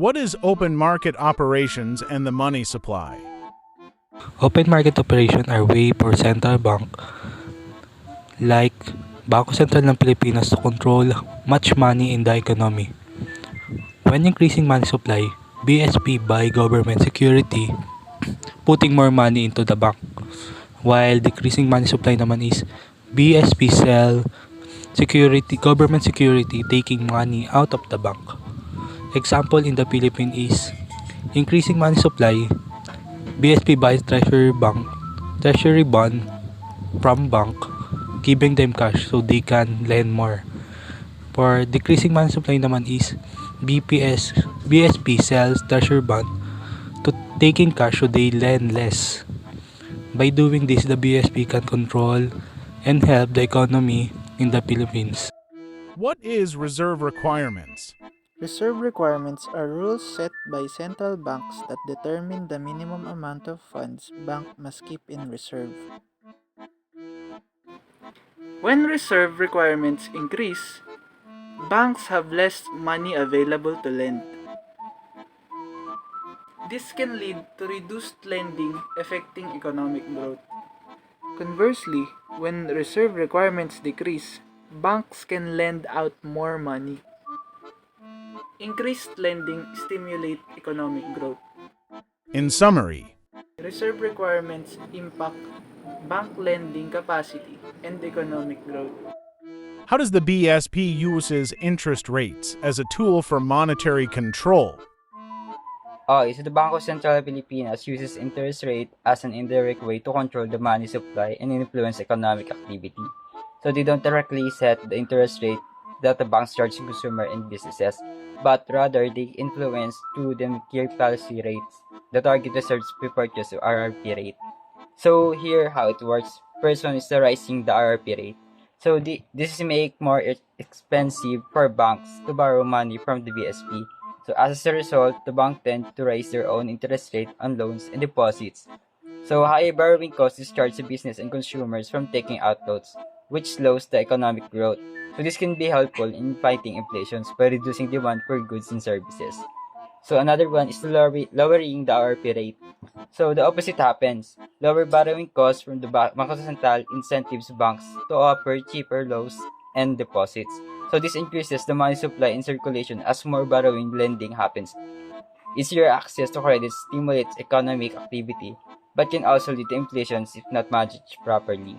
What is open market operations and the money supply? Open market operations are way for central bank like Bangko Sentral ng Pilipinas to control much money in the economy. When increasing money supply, BSP buy government security, putting more money into the bank. While decreasing money supply naman is BSP sell security, government security, taking money out of the bank. Example in the Philippines is increasing money supply, BSP buys treasury bond from bank, giving them cash so they can lend more. For decreasing money supply naman is BSP sells treasury bond to taking cash so they lend less. By doing this, the BSP can control and help the economy in the Philippines. What is reserve requirements? Reserve requirements are rules set by central banks that determine the minimum amount of funds bank must keep in reserve. When reserve requirements increase, banks have less money available to lend. This can lead to reduced lending affecting economic growth. Conversely, when reserve requirements decrease, banks can lend out more money. Increased lending stimulate economic growth. In summary, Reserve requirements impact bank lending capacity and economic growth. how does the BSP uses interest rates as a tool for monetary control? Okay, so the Bangko Sentral ng Pilipinas uses interest rate as an indirect way to control the money supply and influence economic activity. So they don't directly set the interest rate that the banks charge to consumer and businesses, but rather they influence through the monetary policy rates that target the surge repurchase or RRP rate. So here how it works. First one is the rising the RRP rate. So this is make more expensive for banks to borrow money from the BSP. So as a result, the bank tend to raise their own interest rate on loans and deposits. So higher borrowing costs discharge the business and consumers from taking out loans, which slows the economic growth. So this can be helpful in fighting inflation by reducing demand for goods and services. So another one is lowering the RRP rate. So the opposite happens. Lower borrowing costs from the Bangko Sentral incentives banks to offer cheaper loans and deposits. So this increases the money supply in circulation as more borrowing lending happens. Easier access to credit stimulates economic activity, but can also lead to inflation if not managed properly.